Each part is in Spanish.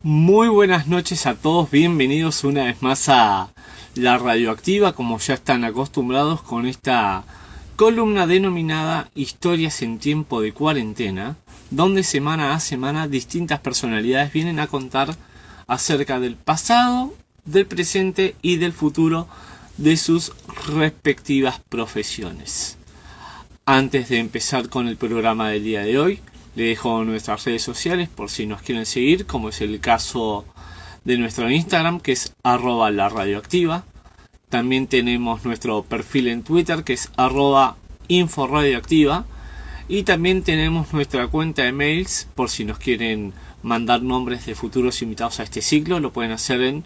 Muy buenas noches a todos, bienvenidos una vez más a La Radioactiva, como ya están acostumbrados con esta columna denominada Historias en tiempo de cuarentena, donde semana a semana distintas personalidades vienen a contar acerca del pasado, del presente y del futuro de sus respectivas profesiones. Antes de empezar con el programa del día de hoy, le dejo nuestras redes sociales por si nos quieren seguir, como es el caso de nuestro Instagram, que es @laradioactiva. También tenemos nuestro perfil en Twitter, que es @inforadioactiva. Y también tenemos nuestra cuenta de mails, por si nos quieren mandar nombres de futuros invitados a este ciclo, lo pueden hacer en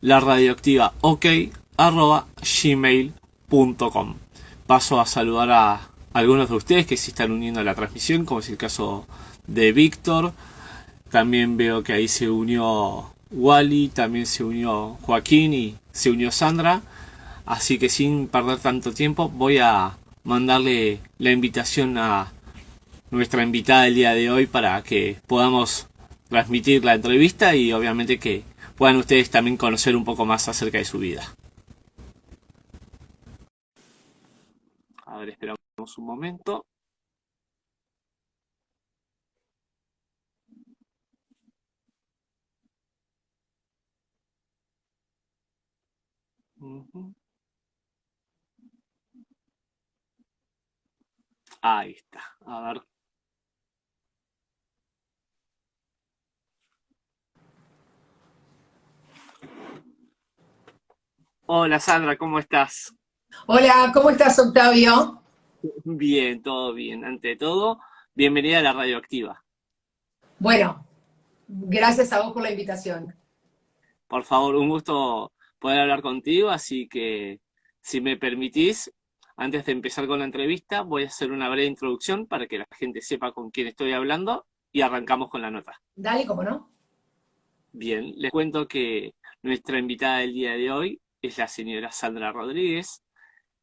laradioactivaok@gmail.com. Paso a saludar a algunos de ustedes que se están uniendo a la transmisión, como es el caso de Víctor. También veo que ahí se unió Wally, también se unió Joaquín y se unió Sandra. Así que sin perder tanto tiempo voy a mandarle la invitación a nuestra invitada del día de hoy para que podamos transmitir la entrevista y obviamente que puedan ustedes también conocer un poco más acerca de su vida. A ver, esperamos un momento. Ahí está. A ver. Hola Sandra, ¿cómo estás? Hola, ¿cómo estás, Octavio? Bien, todo bien. Ante todo, bienvenida a la Radioactiva. Bueno, gracias a vos por la invitación. Por favor, un gusto poder hablar contigo, así que si me permitís, antes de empezar con la entrevista, voy a hacer una breve introducción para que la gente sepa con quién estoy hablando y arrancamos con la nota. Dale, ¿cómo no? Bien, les cuento que nuestra invitada del día de hoy es la señora Sandra Rodríguez.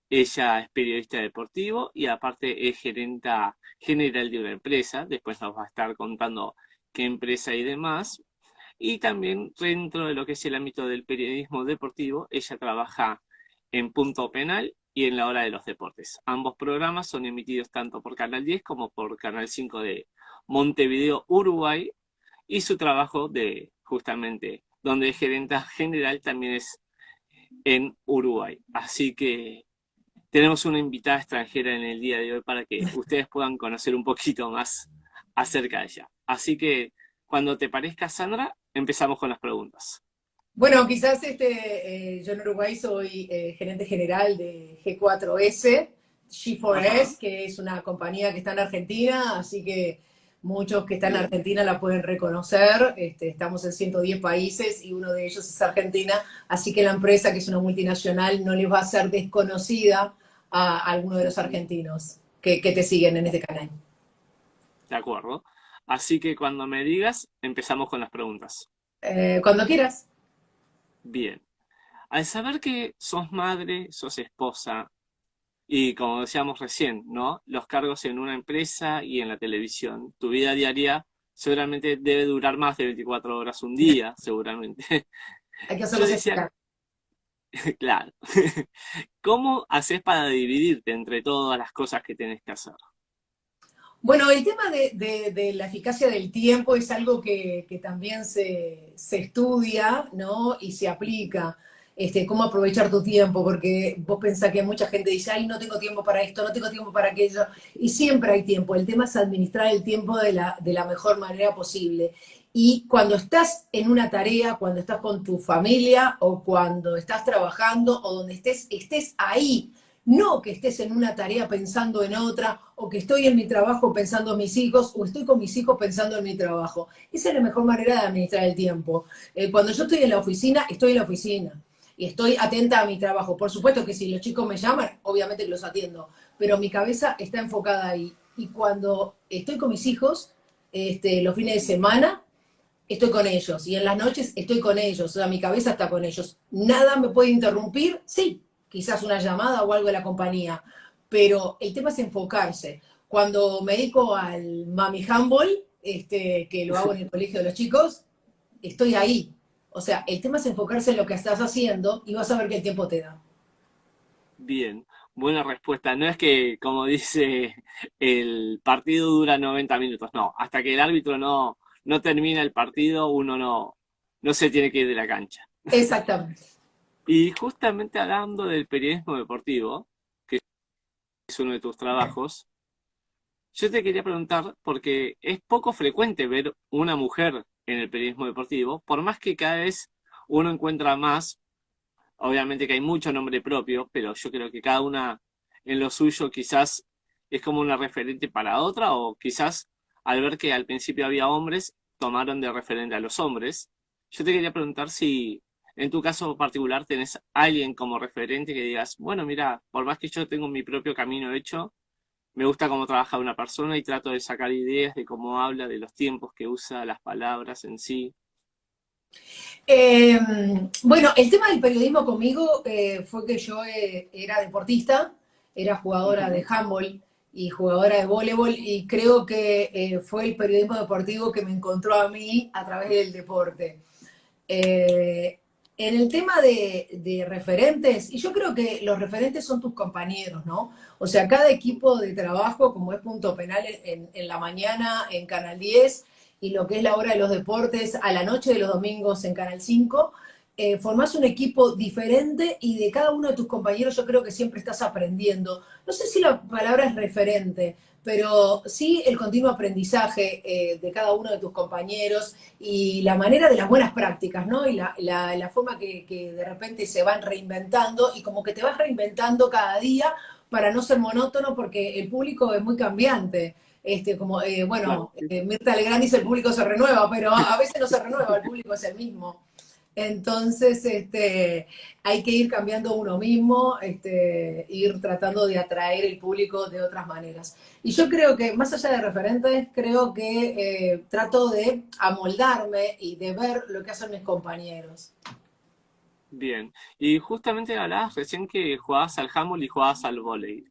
Ella es periodista deportivo y aparte es gerenta general de una empresa. Después nos va a estar contando qué empresa y demás. Y también dentro de lo que es el ámbito del periodismo deportivo, ella trabaja en Punto Penal y en La Hora de los Deportes. Ambos programas son emitidos tanto por Canal 10 como por Canal 5 de Montevideo, Uruguay. Y su trabajo de justamente donde es gerenta general también es en Uruguay. Así que tenemos una invitada extranjera en el día de hoy para que ustedes puedan conocer un poquito más acerca de ella. Así que cuando te parezca, Sandra, empezamos con las preguntas. Bueno, quizás yo en Uruguay soy gerente general de G4S, Ajá, G4S, que es una compañía que está en Argentina, así que muchos que están en bien, Argentina la pueden reconocer. Estamos en 110 países y uno de ellos es Argentina, así que la empresa, que es una multinacional, no les va a ser desconocida a alguno de los argentinos que te siguen en este canal. de acuerdo. Así que cuando me digas, empezamos con las preguntas. Cuando quieras. Bien. Al saber que sos madre, sos esposa y como decíamos recién, ¿no? Los cargos en una empresa y en la televisión, tu vida diaria seguramente debe durar más de 24 horas un día, seguramente. Hay que Yo hacerlos decía, esperar. claro, ¿cómo haces para dividirte entre todas las cosas que tenés que hacer? Bueno, el tema de la eficacia del tiempo es algo que también se estudia, ¿no? Y se aplica. Cómo aprovechar tu tiempo, porque vos pensás que mucha gente dice, ay, no tengo tiempo para esto, no tengo tiempo para aquello, y siempre hay tiempo. El tema es administrar el tiempo de la mejor manera posible. Y cuando estás en una tarea, cuando estás con tu familia o cuando estás trabajando o donde estés, estés ahí, no que estés en una tarea pensando en otra, o que estoy en mi trabajo pensando en mis hijos, o estoy con mis hijos pensando en mi trabajo. Esa es la mejor manera de administrar el tiempo. Cuando yo estoy en la oficina, estoy en la oficina. Y estoy atenta a mi trabajo. Por supuesto que si los chicos me llaman, obviamente que los atiendo. Pero mi cabeza está enfocada ahí. Y cuando estoy con mis hijos, los fines de semana, estoy con ellos y en las noches estoy con ellos, o sea, mi cabeza está con ellos. Nada me puede interrumpir, sí, quizás una llamada o algo de la compañía, pero el tema es enfocarse. Cuando me dedico al Mami Humble, que lo hago en el colegio de los chicos, estoy ahí. O sea, el tema es enfocarse en lo que estás haciendo y vas a ver que el tiempo te da. Bien, buena respuesta. No es que, como dice, el partido dura 90 minutos. No, hasta que el árbitro no termina el partido, uno no se tiene que ir de la cancha. Exactamente. Y justamente hablando del periodismo deportivo, que es uno de tus trabajos, yo te quería preguntar, porque es poco frecuente ver una mujer en el periodismo deportivo, por más que cada vez uno encuentra más. Obviamente que hay mucho nombre propio, pero yo creo que cada una en lo suyo quizás es como una referente para otra, o quizás al ver que al principio había hombres, tomaron de referente a los hombres. Yo te quería preguntar si en tu caso particular tenés alguien como referente que digas, bueno, mira, por más que yo tengo mi propio camino hecho, me gusta cómo trabaja una persona y trato de sacar ideas de cómo habla, de los tiempos que usa, las palabras en sí. Eh, bueno, el tema del periodismo conmigo fue que yo era deportista, era jugadora de Ujú. handball y jugadora de voleibol y creo que fue el periodismo deportivo que me encontró a mí a través del deporte. Eh, en el tema de referentes, y yo creo que los referentes son tus compañeros, ¿no? O sea, cada equipo de trabajo, como es Punto Penal en la mañana en Canal 10 y lo que es la hora de los deportes a la noche de los domingos en Canal 5, formás un equipo diferente y de cada uno de tus compañeros yo creo que siempre estás aprendiendo. No sé si la palabra es referente, pero sí el continuo aprendizaje de cada uno de tus compañeros y la manera de las buenas prácticas, ¿no? Y la forma que de repente se van reinventando y como que te vas reinventando cada día para no ser monótono porque el público es muy cambiante. Como, Claro. bueno, Mirta Legrand dice el público se renueva, pero a veces no se renueva, el público es el mismo. Entonces, hay que ir cambiando uno mismo, ir tratando de atraer el público de otras maneras. Y yo creo que, más allá de referentes, creo que trato de amoldarme y de ver lo que hacen mis compañeros. Bien, y justamente hablabas recién que jugabas al handball y jugabas al vóley.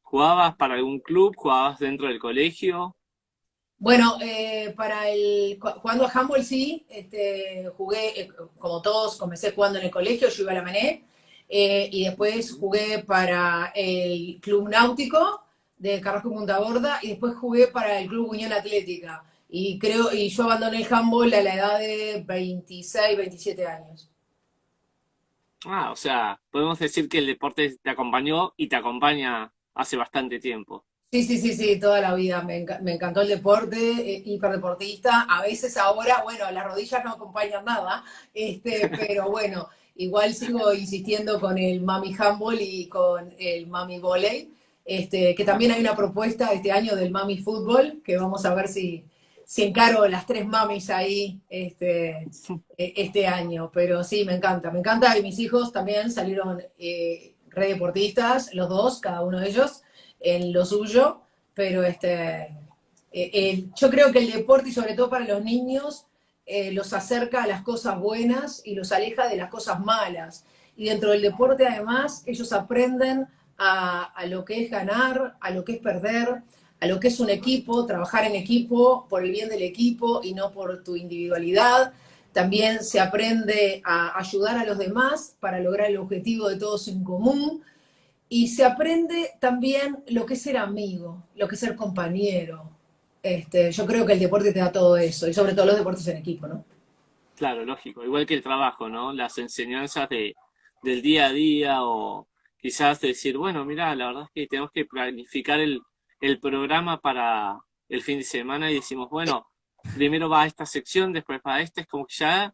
¿Jugabas para algún club? ¿Jugabas dentro del colegio? Bueno, jugando a handball sí, jugué, como todos, comencé jugando en el colegio, yo iba a la Mané, y después Ujú. jugué para el Club Náutico de Carrasco y Punta Gorda, y después jugué para el Club Unión Atlética. Y yo abandoné el handball a la edad de 26, 27 años. Ah, o sea, podemos decir que el deporte te acompañó y te acompaña hace bastante tiempo. Sí, sí, sí, sí, toda la vida. Me encantó el deporte, hiperdeportista. A veces ahora, bueno, las rodillas no acompañan nada, pero bueno, igual sigo insistiendo con el Mami Handball y con el Mami Volley, que también hay una propuesta este año del Mami Fútbol, que vamos a ver si encaro las tres mamis ahí este año. Pero sí, me encanta, y mis hijos también salieron re deportistas, los dos, cada uno de ellos en lo suyo, pero yo creo que el deporte, y sobre todo para los niños, los acerca a las cosas buenas y los aleja de las cosas malas. Y dentro del deporte, además, ellos aprenden a lo que es ganar, a lo que es perder, a lo que es un equipo, trabajar en equipo por el bien del equipo y no por tu individualidad. También se aprende a ayudar a los demás para lograr el objetivo de todos en común. Y se aprende también lo que es ser amigo, lo que es ser compañero. Yo creo que el deporte te da todo eso, y sobre todo los deportes en equipo, ¿no? Claro, lógico. Igual que el trabajo, ¿no? Las enseñanzas del día a día o quizás decir, bueno, mira, la verdad es que tenemos que planificar el programa para el fin de semana y decimos, bueno, primero va a esta sección, después va a esta, es como que ya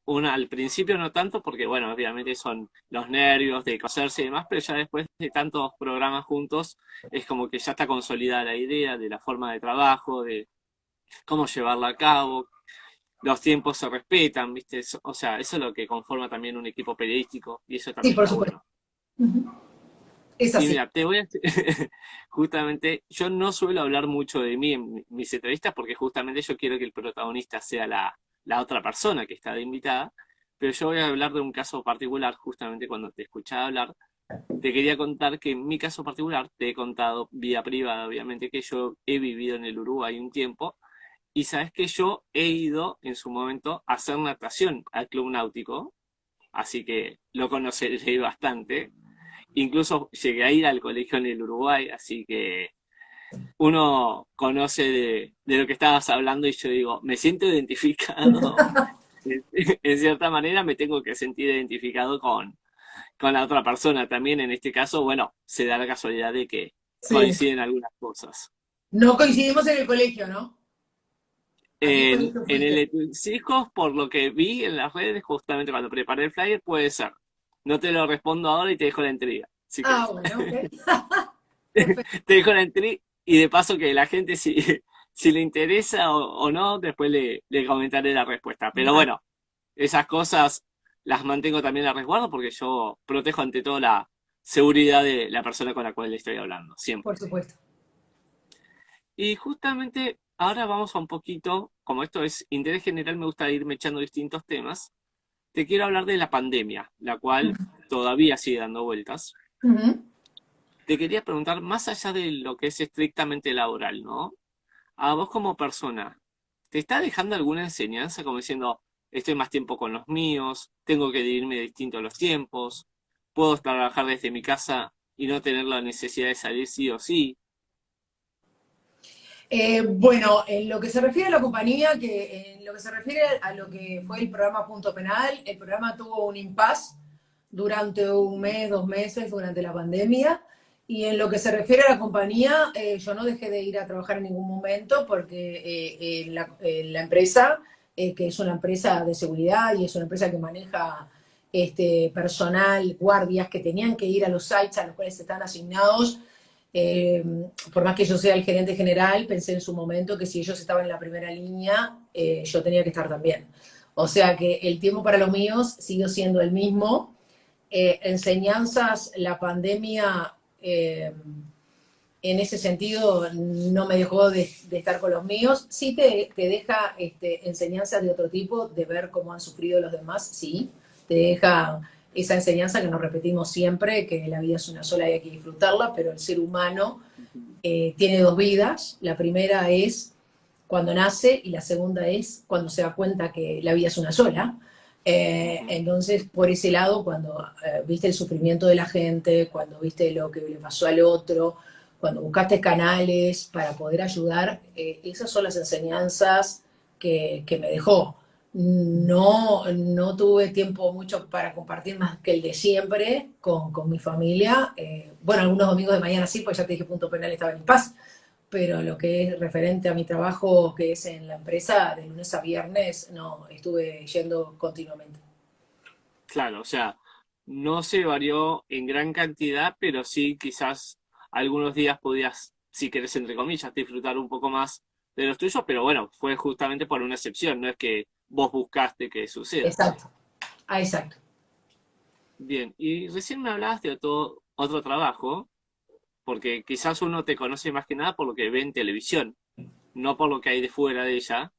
al principio no tanto, porque bueno, obviamente son los nervios de coserse y demás, pero ya después de tantos programas juntos, es como que ya está consolidada la idea de la forma de trabajo, de cómo llevarla a cabo, los tiempos se respetan, ¿viste? O sea, eso es lo que conforma también un equipo periodístico y eso Sí, también por está supuesto. bueno. Es Y así. mira, te voy a justamente, yo no suelo hablar mucho de mí en mis entrevistas porque justamente yo quiero que el protagonista sea la otra persona que está de invitada, pero yo voy a hablar de un caso particular, justamente cuando te escuchaba hablar, te quería contar que en mi caso particular, te he contado vía privada, obviamente, que yo he vivido en el Uruguay un tiempo Y sabes que yo he ido en su momento a hacer natación al Club Náutico, así que lo conoceré bastante. Incluso llegué a ir al colegio en el Uruguay, así que uno conoce de lo que estabas hablando y yo digo, me siento identificado. En cierta manera me tengo que sentir identificado con la otra persona también. En este caso, bueno, se da la casualidad de que Sí. coinciden algunas cosas. No coincidimos en el colegio, ¿no? ¿A qué colegio En el fuiste? de tus hijos, por lo que vi en las redes, justamente cuando preparé el flyer, puede ser. No te lo respondo ahora y te dejo la intriga, si Ah, querés. bueno, ok. Perfecto. Te dejo la intriga y de paso que la gente, si, si le interesa o no, después le comentaré la respuesta. Pero Vale, bueno, esas cosas las mantengo también a resguardo porque yo protejo ante todo la seguridad de la persona con la cual le estoy hablando, siempre. por supuesto. Y justamente ahora vamos a un poquito, como esto es interés general, me gusta irme echando distintos temas. Te quiero hablar de la pandemia, la cual todavía sigue dando vueltas. Ujú. Te quería preguntar, más allá de lo que es estrictamente laboral, ¿no? A vos como persona, ¿te está dejando alguna enseñanza como diciendo, estoy más tiempo con los míos, tengo que dividirme distinto los tiempos, puedo trabajar desde mi casa y no tener la necesidad de salir sí o sí? Bueno, en lo que se refiere a la compañía, que en lo que se refiere a lo que fue el programa Punto Penal, el programa tuvo un impasse durante un mes, 2 meses, durante la pandemia. Y en lo que se refiere a la compañía, yo no dejé de ir a trabajar en ningún momento porque la empresa, que es una empresa de seguridad y es una empresa que maneja personal, guardias que tenían que ir a los sites a los cuales están asignados, eh, por más que yo sea el gerente general, pensé en su momento que si ellos estaban en la primera línea, yo tenía que estar también. O sea que el tiempo para los míos siguió siendo el mismo. Enseñanzas, la pandemia, en ese sentido no me dejó de estar con los míos. Sí te deja enseñanzas de otro tipo, de ver cómo han sufrido los demás, sí. Te deja esa enseñanza que nos repetimos siempre, que la vida es una sola y hay que disfrutarla, pero el ser humano tiene dos vidas. La primera es cuando nace y la segunda es cuando se da cuenta que la vida es una sola. Ujú. Entonces, por ese lado, cuando viste el sufrimiento de la gente, cuando viste lo que le pasó al otro, cuando buscaste canales para poder ayudar, esas son las enseñanzas que me dejó. No tuve tiempo mucho para compartir más que el de siempre con mi familia. Bueno, algunos domingos de mañana sí, pues ya te dije, Punto Penal estaba en paz, pero lo que es referente a mi trabajo, que es en la empresa, de lunes a viernes, no, estuve yendo continuamente. Claro, o sea, no se varió en gran cantidad, pero sí quizás algunos días podías, si querés, entre comillas, disfrutar un poco más de los tuyos, pero bueno, fue justamente por una excepción, no es que vos buscaste que suceda. Exacto, exacto. Bien, y recién me hablabas de otro trabajo, porque quizás uno te conoce más que nada por lo que ve en televisión, no por lo que hay de fuera de ella,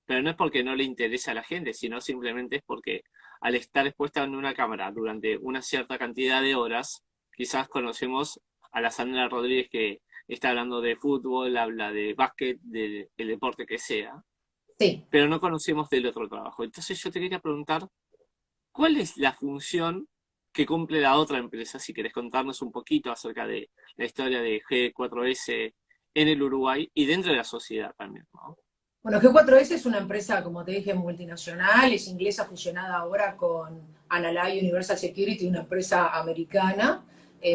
pero no es porque no le interesa a la gente, sino simplemente es porque al estar expuesta en una cámara durante una cierta cantidad de horas, quizás conocemos a la Sandra Rodríguez que está hablando de fútbol, habla de básquet, del el deporte que sea, Sí. pero no conocemos del otro trabajo. Entonces yo te quería preguntar, ¿cuál es la función que cumple la otra empresa? Si querés contarnos un poquito acerca de la historia de G4S en el Uruguay y dentro de la sociedad también, ¿no? Bueno, G4S es una empresa, como te dije, multinacional, es inglesa fusionada ahora con Analy Universal Security, una empresa americana.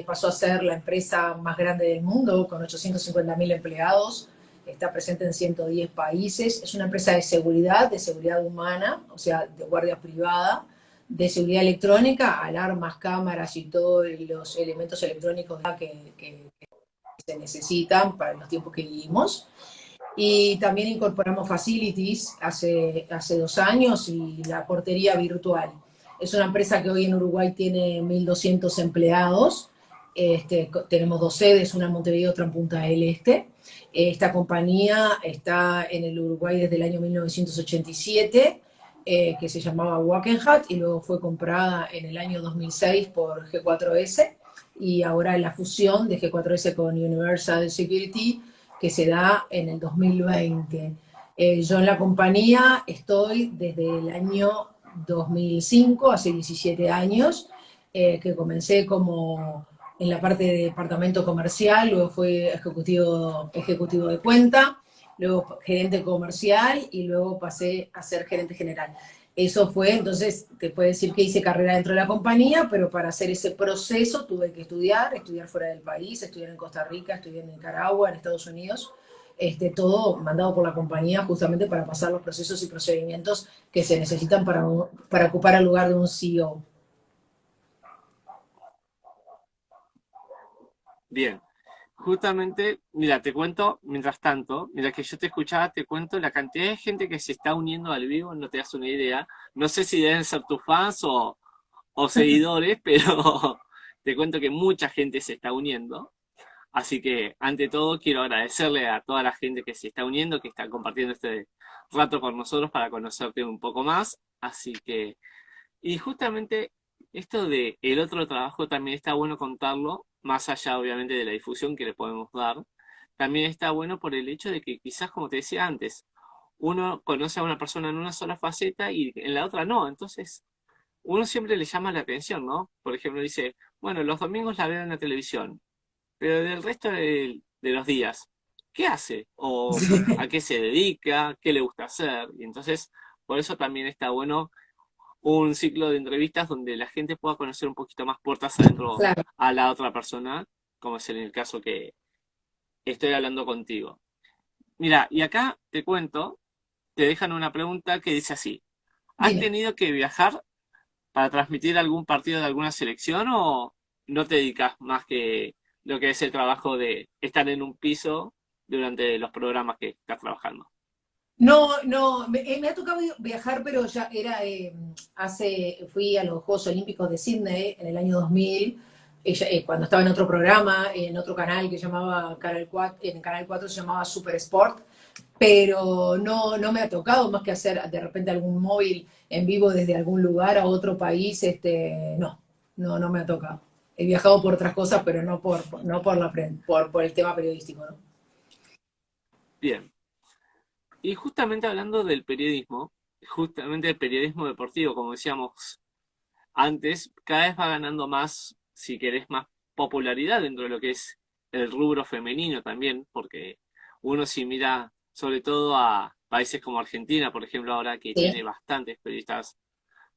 Pasó a ser la empresa más grande del mundo, con 850.000 empleados. Está presente en 110 países. Es una empresa de seguridad humana, o sea, de guardia privada, de seguridad electrónica, alarmas, cámaras y todos los elementos electrónicos que se necesitan para los tiempos que vivimos. Y también incorporamos facilities hace 2 años y la portería virtual. Es una empresa que hoy en Uruguay tiene 1.200 empleados. Tenemos dos sedes, una en Montevideo y otra en Punta del Este. Esta compañía está en el Uruguay desde el año 1987, que se llamaba Wackenhat y luego fue comprada en el año 2006 por G4S y ahora la fusión de G4S con Universal Security que se da en el 2020. Yo en la compañía estoy desde el año 2005, hace 17 años, que comencé como en la parte de departamento comercial, luego fui ejecutivo de cuenta, luego gerente comercial y luego pasé a ser gerente general. Eso fue, entonces, te puedo decir que hice carrera dentro de la compañía, pero para hacer ese proceso tuve que estudiar fuera del país, estudiar en Costa Rica, estudiar en Nicaragua, en Estados Unidos, todo mandado por la compañía justamente para pasar los procesos y procedimientos que se necesitan para ocupar el lugar de un CEO. Bien. Justamente, mira, te cuento, mientras tanto, mira que yo te escuchaba, te cuento la cantidad de gente que se está uniendo al vivo, no te das una idea. No sé si deben ser tus fans o seguidores, pero te cuento que mucha gente se está uniendo. Así que, ante todo, quiero agradecerle a toda la gente que se está uniendo, que está compartiendo este rato con nosotros para conocerte un poco más. Así que, y justamente esto de el otro trabajo también está bueno contarlo, más allá obviamente de la difusión que le podemos dar. También está bueno por el hecho de que quizás, como te decía antes, uno conoce a una persona en una sola faceta y en la otra no. Entonces, uno siempre le llama la atención, ¿no? Por ejemplo, dice, bueno, los domingos la veo en la televisión, pero del resto de los días, ¿qué hace? ¿O a qué se dedica? ¿Qué le gusta hacer? Y entonces, por eso también está bueno un ciclo de entrevistas donde la gente pueda conocer un poquito más puertas adentro Claro, a la otra persona, como es en el caso que estoy hablando contigo. Mira, y acá te cuento, te dejan una pregunta que dice así: ¿has dime. tenido que viajar para transmitir algún partido de alguna selección o no te dedicas más que lo que es el trabajo de estar en un piso durante los programas que estás trabajando? No, no, me ha tocado viajar, pero ya era, fui a los Juegos Olímpicos de Sydney en el año 2000, cuando estaba en otro programa, en otro canal que llamaba Canal 4, en Canal 4 se llamaba Super Sport, pero no, no me ha tocado más que hacer de repente algún móvil en vivo desde algún lugar a otro país, no, no, no me ha tocado. He viajado por otras cosas, pero no por el tema periodístico, ¿no? Bien. Y justamente hablando del periodismo, justamente el periodismo deportivo, como decíamos antes, cada vez va ganando más, si querés, más popularidad dentro de lo que es el rubro femenino también, porque uno si mira sobre todo a países como Argentina, por ejemplo, ahora que tiene Sí, bastantes periodistas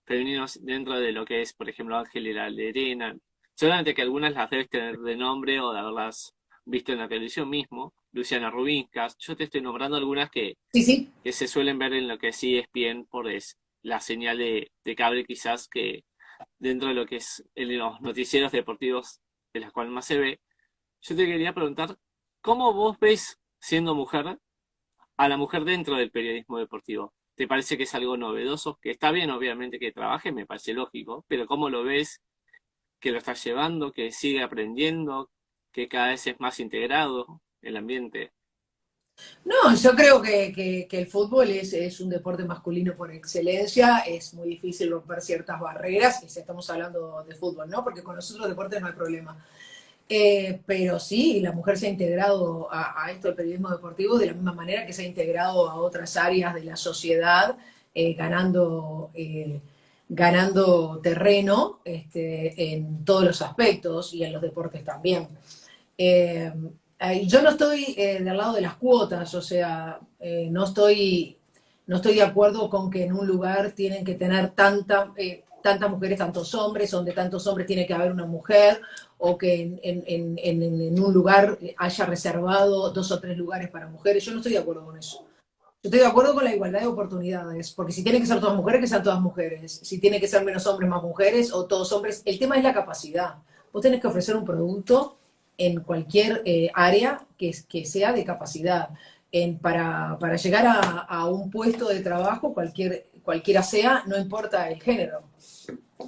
femeninos dentro de lo que es, por ejemplo, Ángela Lerena. Seguramente que algunas las debes tener de nombre o de haberlas visto en la televisión mismo. Luciana Rubinskas. Yo te estoy nombrando algunas sí, sí. que se suelen ver en lo que sí es bien por la señal de cable quizás que dentro de lo que es en los noticieros deportivos de las cuales más se ve. Yo te quería preguntar, ¿cómo vos ves siendo mujer a la mujer dentro del periodismo deportivo? ¿Te parece que es algo novedoso? Que está bien, obviamente, que trabaje, me parece lógico, pero ¿cómo lo ves? ¿Que lo estás llevando? ¿Que sigue aprendiendo? ¿Que cada vez es más integrado el ambiente? No, yo creo que el fútbol es un deporte masculino por excelencia, es muy difícil romper ciertas barreras, y si estamos hablando de fútbol, ¿no? Porque con los otros deportes no hay problema. Pero sí, la mujer se ha integrado a esto del periodismo deportivo de la misma manera que se ha integrado a otras áreas de la sociedad, ganando terreno en todos los aspectos y en los deportes también. Eh, yo no estoy del lado de las cuotas, o sea, no estoy de acuerdo con que en un lugar tienen que tener tantas mujeres, tantos hombres, donde tantos hombres tiene que haber una mujer, o que en un lugar haya reservado 2 o 3 lugares para mujeres. Yo no estoy de acuerdo con eso. Yo estoy de acuerdo con la igualdad de oportunidades, porque si tienen que ser todas mujeres, que sean todas mujeres. Si tiene que ser menos hombres, más mujeres, o todos hombres. El tema es la capacidad. Vos tenés que ofrecer un producto en cualquier área que sea de capacidad. Para llegar a un puesto de trabajo, cualquiera sea, no importa el género,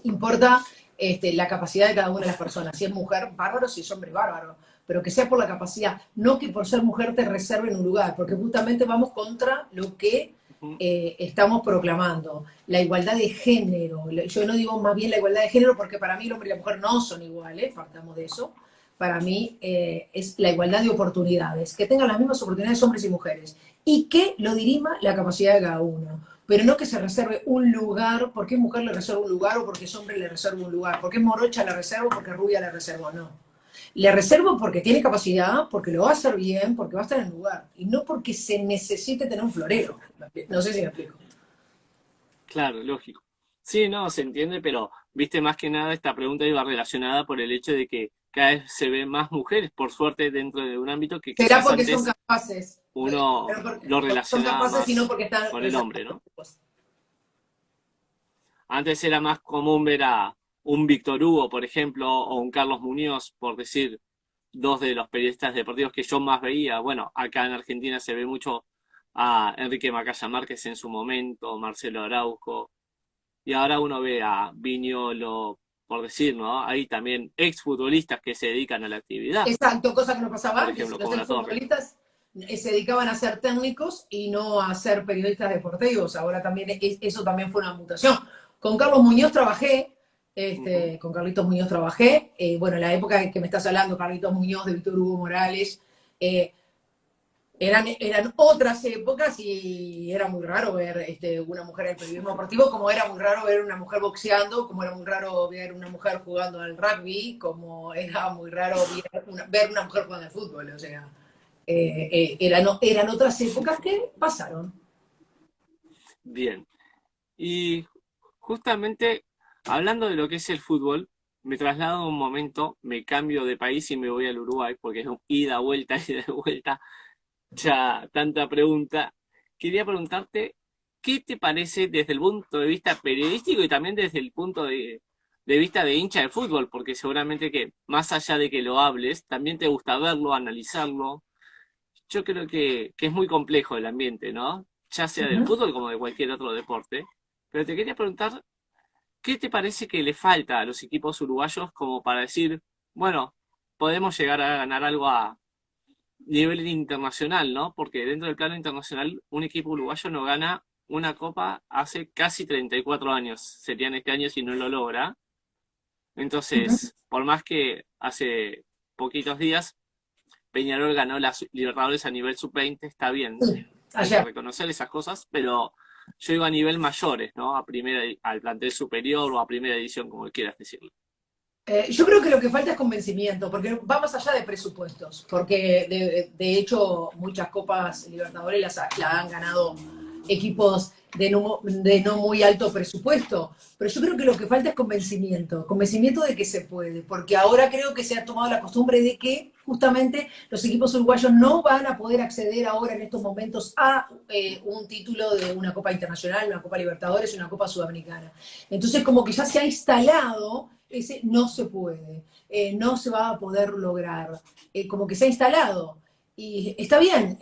importa la capacidad de cada una de las personas. Si es mujer, bárbaro; si es hombre, bárbaro. Pero que sea por la capacidad, no que por ser mujer te reserven un lugar, porque justamente vamos contra lo que Ujú. estamos proclamando, la igualdad de género. Yo no digo más bien la igualdad de género porque para mí el hombre y la mujer no son iguales, partamos de eso. Para mí es la igualdad de oportunidades, que tengan las mismas oportunidades hombres y mujeres. y que lo dirima la capacidad de cada uno. Pero no que se reserve un lugar, porque es mujer le reserva un lugar o porque es hombre le reserva un lugar, porque es morocha le reservo, porque es rubia le reservo, no. Le reservo porque tiene capacidad, porque lo va a hacer bien, porque va a estar en el lugar, y no porque se necesite tener un florero. No sé si me explico. Claro, lógico. Sí, no, se entiende, pero viste, más que nada esta pregunta iba relacionada por el hecho de que cada vez se ven más mujeres, por suerte, dentro de un ámbito que Será quizás porque son antes capaces, uno pero lo porque son relacionaba capaces y no más porque están con el hombre, reservados. ¿no? Antes era más común ver a un Víctor Hugo, por ejemplo, o un Carlos Muñoz, por decir dos de los periodistas deportivos que yo más veía. Bueno, acá en Argentina se ve mucho a Enrique Macaya Márquez en su momento, Marcelo Araujo, y ahora uno ve a Viñolo, por decir, ¿no? Hay también exfutbolistas que se dedican a la actividad, Exacto, cosa que no pasaba por antes. ejemplo, Los como La Torre. exfutbolistas se dedicaban a ser técnicos y no a ser periodistas deportivos. Ahora también eso también fue una mutación. Con Carlos Muñoz trabajé, Ujú. con Carlitos Muñoz trabajé. Bueno, en la época que me estás hablando, Carlitos Muñoz, de Víctor Hugo Morales, eh, eran otras épocas y era muy raro ver una mujer en el periodismo deportivo, como era muy raro ver una mujer boxeando, como era muy raro ver una mujer jugando al rugby, como era muy raro ver una mujer jugando al fútbol. O sea, eran otras épocas que pasaron. Bien. Y justamente hablando de lo que es el fútbol, me traslado un momento, me cambio de país y me voy al Uruguay, porque es un ida, vuelta, ida, vuelta, ya tanta pregunta. Quería preguntarte, ¿qué te parece desde el punto de vista periodístico y también desde el punto de vista de hincha de fútbol? Porque seguramente que más allá de que lo hables, también te gusta verlo, analizarlo. Yo creo que es muy complejo el ambiente, ¿no? Ya sea del Ujú. fútbol como de cualquier otro deporte. Pero te quería preguntar, ¿qué te parece que le falta a los equipos uruguayos como para decir, bueno, podemos llegar a ganar algo a nivel internacional, ¿no? Porque dentro del plano internacional, un equipo uruguayo no gana una copa hace casi 34 años. Serían este año si no lo logra. Entonces, por más que hace poquitos días Peñarol ganó las Libertadores a nivel sub-20, está bien, Sí, hay que ayer. reconocer esas cosas, pero yo digo a nivel mayores, ¿no? Al plantel superior o a primera edición, como quieras decirlo. Yo creo que lo que falta es convencimiento, porque va más allá de presupuestos, porque de hecho muchas Copas Libertadores la han ganado equipos de no muy alto presupuesto, pero yo creo que lo que falta es convencimiento de que se puede, porque ahora creo que se ha tomado la costumbre de que justamente los equipos uruguayos no van a poder acceder ahora en estos momentos a un título de una Copa Internacional, una Copa Libertadores, una Copa Sudamericana. Entonces como que ya se ha instalado ese no se puede, no se va a poder lograr, como que se ha instalado. Y está bien,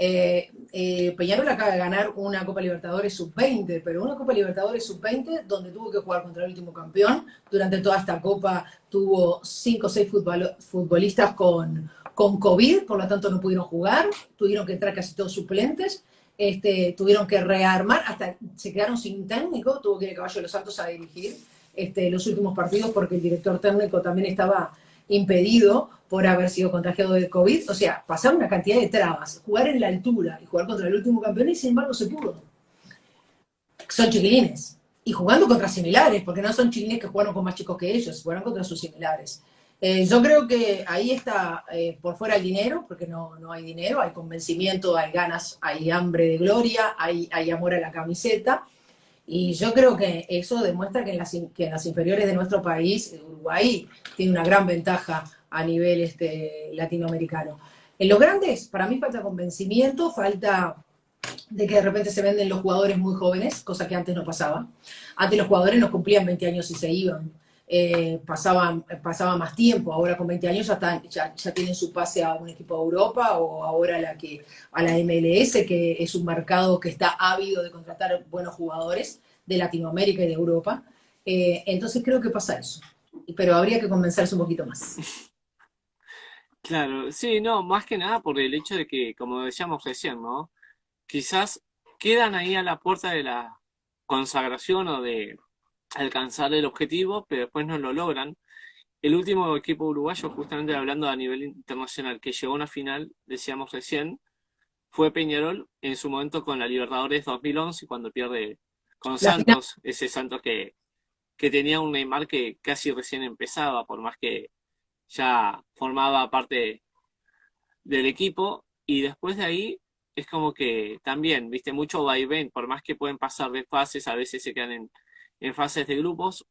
Peñarol acaba de ganar una Copa Libertadores sub-20, pero una Copa Libertadores sub-20 donde tuvo que jugar contra el último campeón. Durante toda esta Copa tuvo 5 o 6 futbolistas con COVID, por lo tanto no pudieron jugar, tuvieron que entrar casi todos suplentes. Tuvieron que rearmar, hasta se quedaron sin técnico, tuvo que ir el Caballo de los Santos a dirigir los últimos partidos porque el director técnico también estaba impedido por haber sido contagiado de COVID. O sea, pasaron una cantidad de trabas, jugar en la altura y jugar contra el último campeón y sin embargo se pudo. Son chiquilines. Y jugando contra similares, porque no son chiquilines que jugaron con más chicos que ellos, jugaron contra sus similares. Yo creo que ahí está por fuera el dinero, porque no hay dinero, hay convencimiento, hay ganas, hay hambre de gloria, hay amor a la camiseta. Y yo creo que eso demuestra que en las inferiores de nuestro país, Uruguay, tiene una gran ventaja a nivel latinoamericano. En los grandes, para mí falta convencimiento, falta de que de repente se venden los jugadores muy jóvenes, cosa que antes no pasaba. Antes los jugadores nos cumplían 20 años y se iban. Pasaba más tiempo, ahora con 20 años ya tienen su pase a un equipo de Europa o ahora a la MLS, que es un mercado que está ávido de contratar buenos jugadores de Latinoamérica y de Europa. Entonces creo que pasa eso, pero habría que convencerse un poquito más. Claro, sí, no, más que nada por el hecho de que, como decíamos recién, ¿no? Quizás quedan ahí a la puerta de la consagración o de alcanzar el objetivo, pero después no lo logran. El último equipo uruguayo, justamente hablando a nivel internacional, que llegó a una final, decíamos recién, fue Peñarol en su momento con la Libertadores 2011 cuando pierde con La final. Santos, ese Santos que tenía un Neymar que casi recién empezaba, por más que ya formaba parte del equipo, y después de ahí es como que también, viste, mucho vaivén, por más que pueden pasar de fases, a veces se quedan en fases de grupos,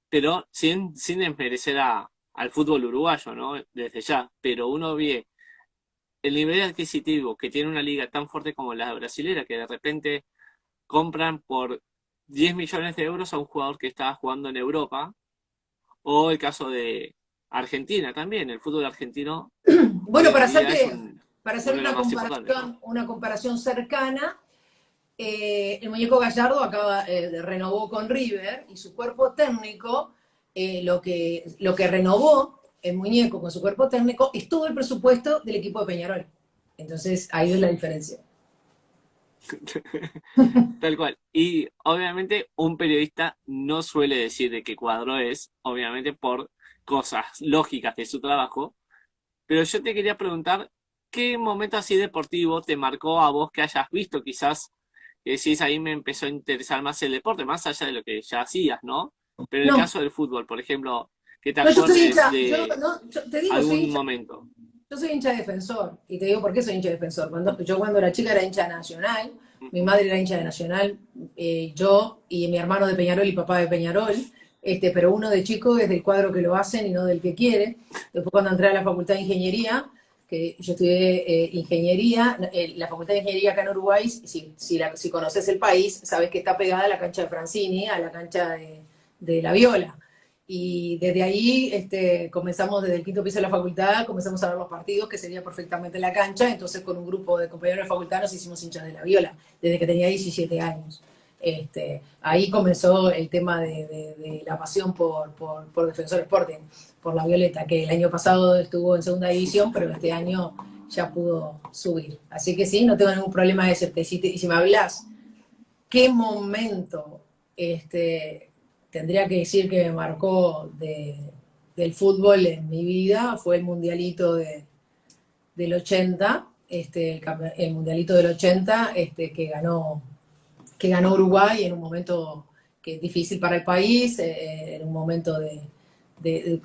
pero sin desmerecer al fútbol uruguayo, ¿no? Desde ya, pero uno ve el nivel adquisitivo que tiene una liga tan fuerte como la brasilera, que de repente compran por 10 millones de euros a un jugador que estaba jugando en Europa, o el caso de Argentina también, el fútbol argentino hoy Bueno, en día es para hacer uno de los más importantes, ¿no? una comparación cercana, el muñeco Gallardo renovó con River y su cuerpo técnico, lo que renovó el muñeco con su cuerpo técnico es todo el presupuesto del equipo de Peñarol. Entonces, ahí es la diferencia. Tal cual. Y obviamente un periodista no suele decir de qué cuadro es, obviamente por cosas lógicas de su trabajo, pero yo te quería preguntar, ¿qué momento así deportivo te marcó a vos que hayas visto quizás, que decís ahí me empezó a interesar más el deporte, más allá de lo que ya hacías, ¿no? Pero en el No, caso del fútbol, por ejemplo, que te no, yo soy acuerdes hincha, de yo te digo, soy algún hincha. momento. Yo soy hincha defensor, y te digo por qué soy hincha defensor. Yo cuando era chica era hincha de Nacional, mi Ujú. madre era hincha de Nacional, yo y mi hermano de Peñarol y papá de Peñarol, pero uno de chico es del cuadro que lo hacen y no del que quiere. Después cuando entré a la Facultad de Ingeniería, que yo estudié Ingeniería, la Facultad de Ingeniería acá en Uruguay, si conoces el país, sabes que está pegada a la cancha de Francini, a la cancha de La Viola. Y desde ahí comenzamos, desde el quinto piso de la facultad, comenzamos a ver los partidos, que sería perfectamente la cancha. Entonces, con un grupo de compañeros de facultad nos hicimos hinchas de La Viola, desde que tenía 17 años. Ahí comenzó el tema de la pasión por Defensor Sporting, por La Violeta, que el año pasado estuvo en segunda división, pero este año ya pudo subir. Así que sí, no tengo ningún problema de decirte. Y si me hablas, ¿qué momento tendría que decir que me marcó del fútbol en mi vida? Fue el mundialito del 80, el mundialito del 80, que ganó Uruguay en un momento que es difícil para el país, en un momento de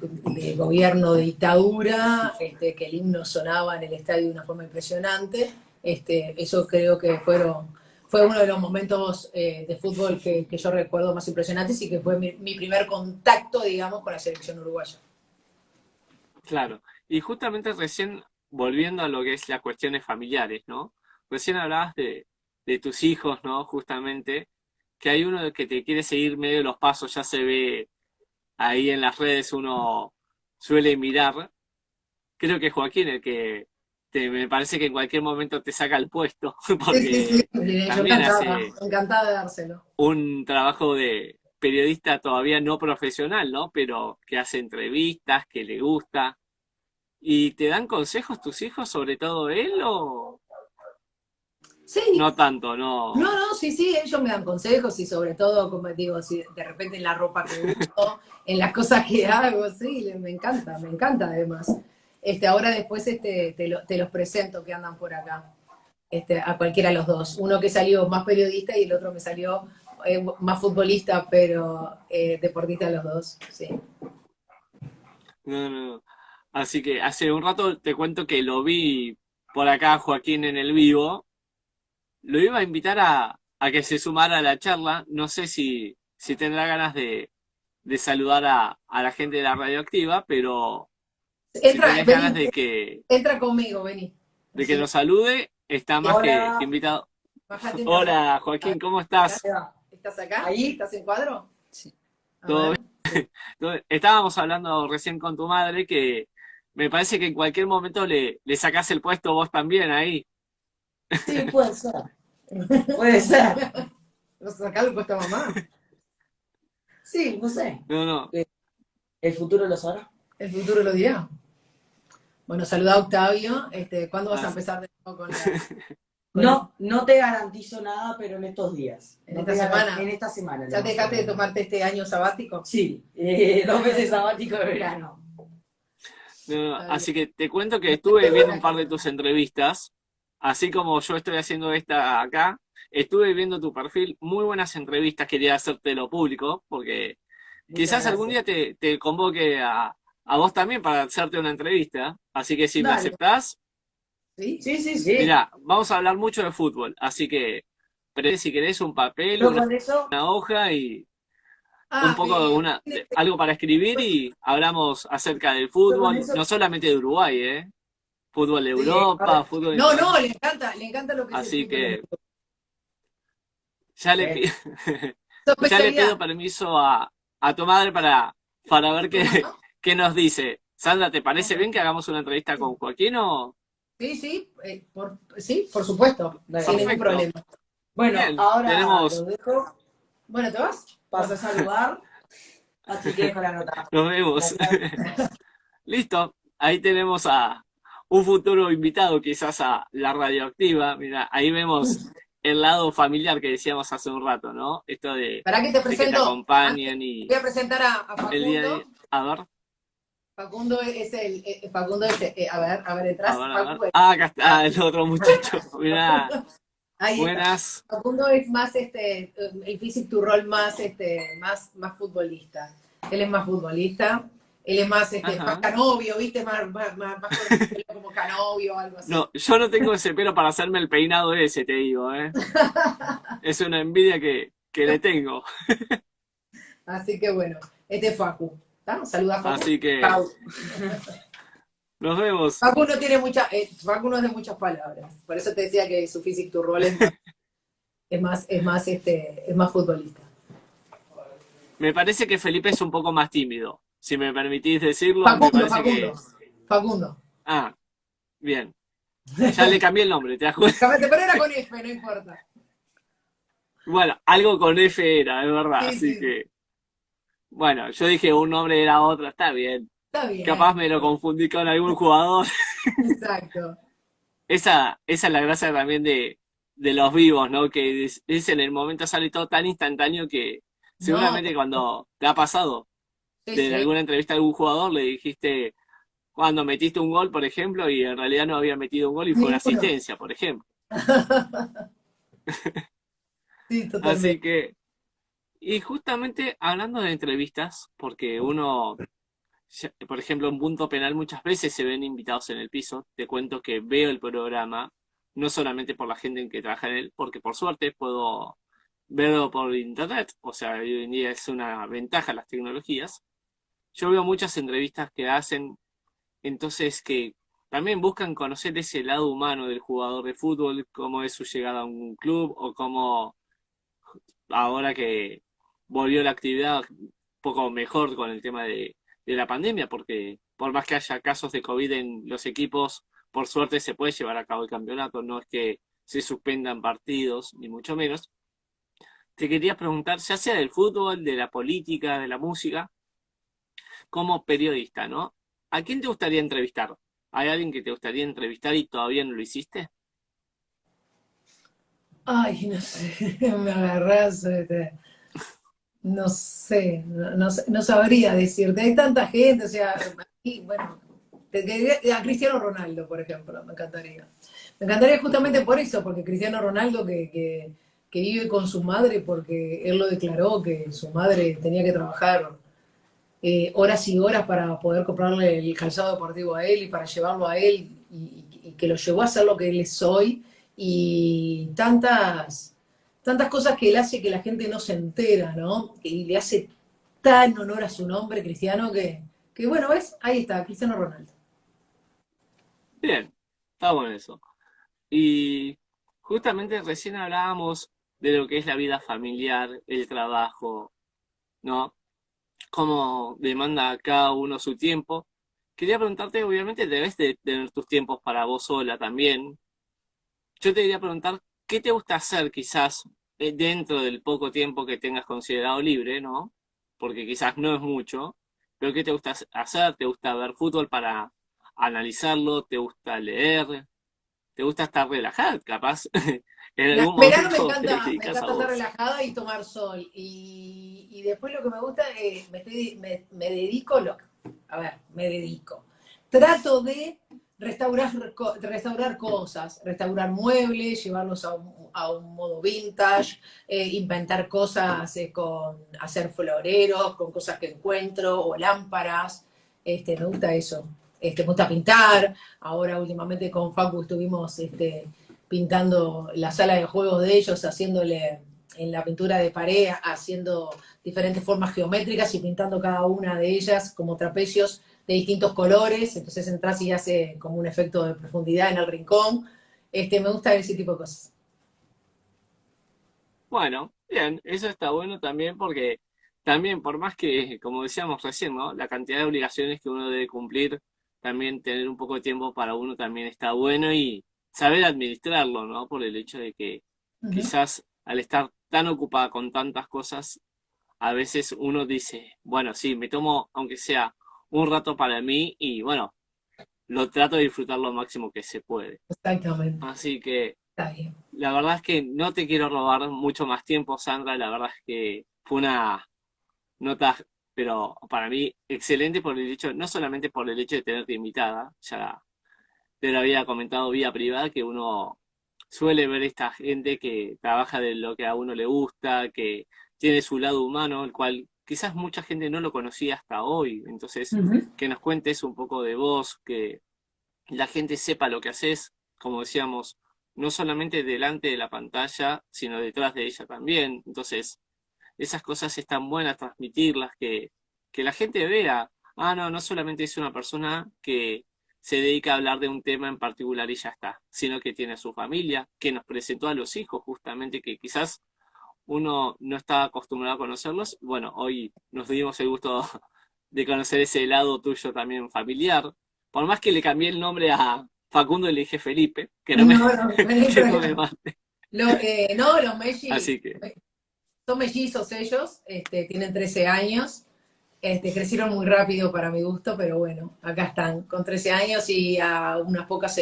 gobierno de dictadura, que el himno sonaba en el estadio de una forma impresionante. Eso creo que fue uno de los momentos de fútbol que yo recuerdo más impresionantes y que fue mi primer contacto, digamos, con la selección uruguaya. Claro. Y justamente recién, volviendo a lo que es las cuestiones familiares, ¿no? Recién hablabas de tus hijos, ¿no? Justamente, que hay uno que te quiere seguir medio los pasos, ya se ve ahí en las redes, uno suele mirar. Creo que es Joaquín el que me parece que en cualquier momento te saca el puesto, Sí, sí, sí, porque yo también hace encantada de dárselo. un trabajo de periodista todavía no profesional, ¿no? Pero que hace entrevistas, que le gusta. ¿Y te dan consejos tus hijos sobre todo él o Sí, no tanto, no? no, sí, sí, ellos me dan consejos y sobre todo, como digo, si de repente en la ropa que uso, en las cosas que hago, sí, me encanta además. Ahora después te los presento que andan por acá, a cualquiera de los dos. Uno que salió más periodista y el otro me salió más futbolista, pero deportista los dos, sí. No, no, no. Así que hace un rato te cuento que lo vi por acá Joaquín en el vivo. Lo iba a invitar a que se sumara a la charla. No sé si tendrá ganas de saludar a la gente de la radioactiva, pero si tenés ganas Vení, entra conmigo, vení. de que Así, nos salude, está más que Hola, invitado. bájate el micrófono. Hola Joaquín, ¿cómo estás? ¿Estás acá? ahí. ¿Estás en cuadro? Sí. A ¿Todo ver. bien? Estábamos hablando recién con tu madre que me parece que en cualquier momento le sacás el puesto vos también ahí. Sí, puede ser. Puede ser. ¿Vas a sacar el puesto a mamá? Sí, no sé. No, no. El futuro lo sabrá. El futuro lo dirá. Bueno, saluda a Octavio. ¿Cuándo vas a Así. empezar de nuevo No, no te garantizo nada, pero en estos días. en No esta te semana? en esta semana. ¿Ya te dejaste de tomarte este año sabático? Sí, 2 meses sabático de verano. No, no. Está bien. Así que te cuento que estuve viendo un par de tus entrevistas. así como yo estoy haciendo esta acá, estuve viendo tu perfil, muy buenas entrevistas, quería hacértelo público, porque Muchas quizás algún gracias. día te convoque a vos también para hacerte una entrevista, así que si me Dale. aceptás, ¿Sí? Sí, sí, sí. mira, vamos a hablar mucho de fútbol, así que si querés un papel, Yo con eso, una hoja y un Ah, poco de algo para escribir y hablamos acerca del yo con fútbol, eso, no solamente de Uruguay, fútbol de sí. a ver, Europa, fútbol No, no, internacional. le encanta lo que es el Así fútbol en que Europa. ya le ¿ves? pido, Su ya le especialidad. pido permiso a tu madre para ver ¿Tu qué, mamá? qué nos dice. Sandra, ¿te parece Ok. bien que hagamos una entrevista con Joaquín o? Sí, sí, sí, por supuesto, sin ningún Exacto. problema. Bueno, Bien, ahora tenemos, los dejo, Bueno, ¿te vas? paso a saludar, así que dejo la nota. nos vemos. Gracias. Listo, ahí tenemos a un futuro invitado quizás a la radioactiva. Mira, ahí vemos el lado familiar que decíamos hace un rato, ¿no? Esto ¿Para qué te de que te presento? Antes acompañen y voy a presentar a el día a día. Facundo. A ver, Facundo es Facundo es, a ver, a detrás. ver, a ver. Facundo, Ah, acá ah, está el otro muchacho. Mira, ahí está. buenas. Facundo es más el physique to roll más más futbolista. Él es más futbolista. Él es más Ajá. canovio, ¿viste? Más con el pelo como canovio o algo así. No, yo no tengo ese pelo para hacerme el peinado ese, te digo, ¿eh? Es una envidia que le tengo. Así que bueno, este es Facu. ¿Tá? Saluda a Facu. Así que Chau. nos vemos. Facu no tiene Facu no es de muchas palabras. Por eso te decía que su physique to roll es más futbolista. Me parece que Felipe es un poco más tímido. Si me permitís decirlo, me Facundo, parece Facundo, que... Facundo. Ah, bien. Ya le cambié el nombre, ¿te das cuenta? Pero era con F, no importa. Bueno, algo con F era, es verdad. Sí, Así sí, que, bueno, yo dije un nombre era otro, está bien. está Capaz bien. me lo confundí con algún jugador. Exacto. Esa es la gracia también de los vivos, ¿no? Que es en el momento sale todo tan instantáneo que No, seguramente cuando te ha pasado sí, de sí. alguna entrevista a algún jugador le dijiste cuando metiste un gol, por ejemplo, y en realidad no había metido un gol y fue una Ninguno. asistencia, por ejemplo. Sí, Así totalmente. que, y justamente hablando de entrevistas, porque uno, por ejemplo, en Punto Penal muchas veces se ven invitados en el piso, te cuento que veo el programa, no solamente por la gente en que trabaja en él, porque por suerte puedo verlo por internet, o sea, hoy en día es una ventaja las tecnologías. Yo veo muchas entrevistas que hacen, entonces que también buscan conocer ese lado humano del jugador de fútbol, cómo es su llegada a un club o cómo ahora que volvió la actividad un poco mejor con el tema de la pandemia, porque por más que haya casos de COVID en los equipos, por suerte se puede llevar a cabo el campeonato, no es que se suspendan partidos, ni mucho menos. Te quería preguntar, ya sea del fútbol, de la política, de la música, como periodista, ¿no? ¿A quién te gustaría entrevistar? ¿Hay alguien que te gustaría entrevistar y todavía no lo hiciste? Ay, no sé, me agarras, no sé, no sabría decirte. Hay tanta gente, o sea, y, bueno, a Cristiano Ronaldo, por ejemplo, me encantaría. Me encantaría justamente por eso, porque Cristiano Ronaldo que vive con su madre, porque él lo declaró que su madre tenía que trabajar horas y horas para poder comprarle el calzado deportivo a él y para llevarlo a él y que lo llevó a ser lo que él es hoy y tantas cosas que él hace que la gente no se entera, ¿no? Y le hace tan honor a su nombre cristiano que bueno, ¿ves? Ahí está, Cristiano Ronaldo. Bien, está bueno eso. Y justamente recién hablábamos de lo que es la vida familiar, el trabajo, ¿no? Cómo demanda cada uno su tiempo. Quería preguntarte, obviamente debes de tener tus tiempos para vos sola también. Yo te quería preguntar, ¿qué te gusta hacer quizás dentro del poco tiempo que tengas considerado libre, ¿no? Porque quizás no es mucho, pero ¿qué te gusta hacer? ¿Te gusta ver fútbol para analizarlo? ¿Te gusta leer? ¿Te gusta estar relajada? Capaz en En algún verano momento te me dedicas a encanta estar vos. relajada y tomar sol. Y después lo que me gusta, me dedico, a ver, me dedico. Trato de restaurar cosas, restaurar muebles, llevarlos a un modo vintage, inventar cosas hacer floreros con cosas que encuentro, o lámparas, me gusta eso. Me gusta pintar, ahora últimamente con Facu estuvimos pintando la sala de juegos de ellos, haciéndole en la pintura de pared, haciendo diferentes formas geométricas y pintando cada una de ellas como trapecios de distintos colores, entonces entras y hace como un efecto de profundidad en el rincón. Me gusta ese tipo de cosas. Bueno, bien, eso está bueno también porque también por más que, como decíamos recién, ¿no? La cantidad de obligaciones que uno debe cumplir, también tener un poco de tiempo para uno también está bueno y saber administrarlo, ¿no? Por el hecho de que Ujú. quizás al estar tan ocupada con tantas cosas, a veces uno dice, bueno, sí, me tomo aunque sea un rato para mí y bueno, lo trato de disfrutar lo máximo que se puede. Exactamente, Así que está bien. la verdad es que no te quiero robar mucho más tiempo, Sandra. La verdad es que fue una nota, pero para mí excelente por el hecho, no solamente por el hecho de tenerte invitada, ya te lo había comentado vía privada, que uno suele ver esta gente que trabaja de lo que a uno le gusta, que tiene su lado humano, el cual quizás mucha gente no lo conocía hasta hoy. Entonces, Ujú. que nos cuentes un poco de vos, que la gente sepa lo que haces, como decíamos, no solamente delante de la pantalla, sino detrás de ella también. Entonces, esas cosas están buenas transmitirlas, que la gente vea, ah, no, no solamente es una persona que se dedica a hablar de un tema en particular y ya está, sino que tiene a su familia, que nos presentó a los hijos justamente, que quizás uno no está acostumbrado a conocerlos. Bueno, hoy nos dimos el gusto de conocer ese lado tuyo también familiar. Por más que le cambié el nombre a Facundo y le dije Felipe, No, no, no hay que no me problema. mate. No, los Messi Así que, son mellizos ellos, tienen 13 años, crecieron muy rápido para mi gusto, pero bueno, acá están, con 13 años y a unas pocas,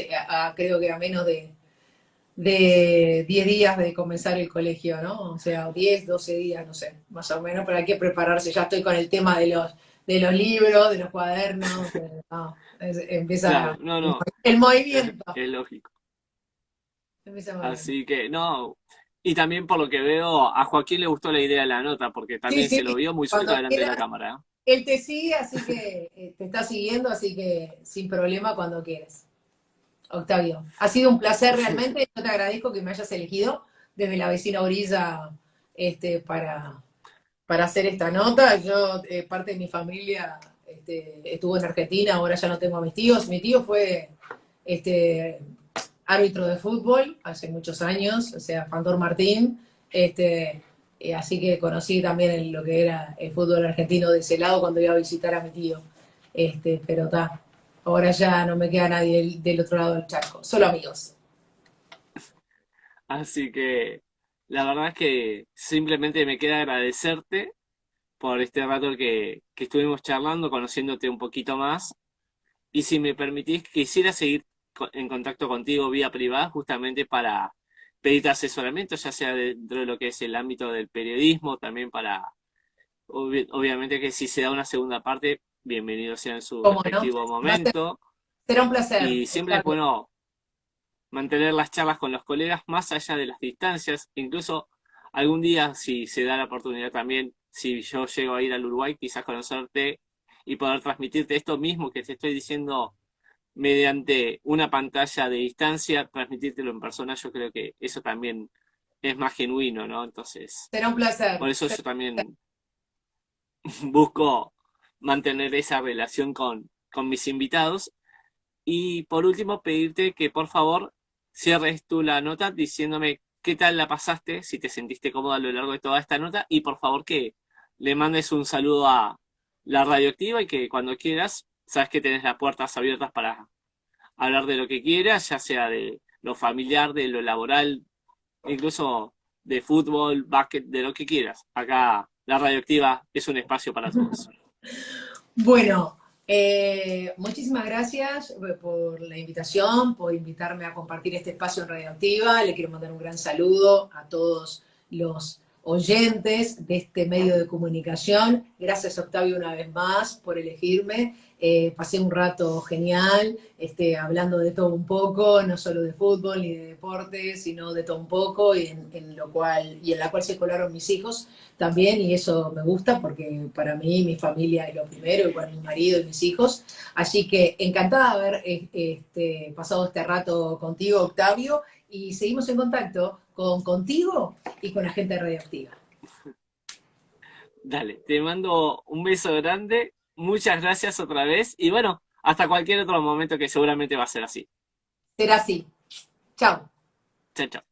creo que a menos de 10 días de comenzar el colegio, ¿no? O sea, 10 12 días, no sé, más o menos, pero hay que prepararse. Ya estoy con el tema de los libros, de los cuadernos, no, empieza claro, no, no, el movimiento. es lógico. Empieza el movimiento. Así que, no. Y también por lo que veo, a Joaquín le gustó la idea de la nota, porque Sí, también sí, se lo vio muy suelto cuando delante de la quiera, cámara. ¿Eh? él te sigue, así que te está siguiendo, así que sin problema cuando quieras. Octavio, ha sido un placer realmente. Yo te agradezco que me hayas elegido desde la vecina orilla para, hacer esta nota. Yo, parte de mi familia, estuvo en Argentina, ahora ya no tengo a mis tíos. Mi tío fue este, árbitro de fútbol hace muchos años, o sea, Fantor Martín. Así que conocí también lo que era el fútbol argentino de ese lado cuando iba a visitar a mi tío. Pero está, ahora ya no me queda nadie del otro lado del charco, solo amigos. Así que, la verdad es que simplemente me queda agradecerte por este rato que estuvimos charlando, conociéndote un poquito más. Y si me permitís, quisiera seguir en contacto contigo vía privada, justamente para pedirte asesoramiento, ya sea dentro de lo que es el ámbito del periodismo, también para, obviamente que si se da una segunda parte, bienvenido sea en su ¿Cómo no? respectivo Va a ser- momento. Será un placer. Y siempre es bueno mantener las charlas con los colegas más allá de las distancias, incluso algún día, si se da la oportunidad también, si yo llego a ir al Uruguay, quizás conocerte y poder transmitirte esto mismo que te estoy diciendo mediante una pantalla de distancia, transmitírtelo en persona, yo creo que eso también es más genuino, ¿no? Entonces, Será un placer. por eso yo también busco mantener esa relación con mis invitados. Y por último, pedirte que por favor cierres tú la nota diciéndome qué tal la pasaste, si te sentiste cómoda a lo largo de toda esta nota, y por favor que le mandes un saludo a la radioactiva y que cuando quieras, sabes que tenés las puertas abiertas para hablar de lo que quieras, ya sea de lo familiar, de lo laboral, incluso de fútbol, básquet, de lo que quieras. Acá la radioactiva es un espacio para todos. Bueno, muchísimas gracias por la invitación, por invitarme a compartir este espacio en Radioactiva. Le quiero mandar un gran saludo a todos los oyentes de este medio de comunicación. Gracias, Octavio, una vez más por elegirme. Pasé un rato genial, hablando de todo un poco, no solo de fútbol ni de deporte, sino de todo un poco, y en la cual se colaron mis hijos también, y eso me gusta porque para mí mi familia es lo primero, igual mi marido y mis hijos. Así que encantada de haber pasado este rato contigo, Octavio, y seguimos en contacto contigo y con la gente de Radioactiva. Dale, te mando un beso grande, muchas gracias otra vez y bueno, hasta cualquier otro momento que seguramente va a ser así. Será así. Chao. Chao, chao.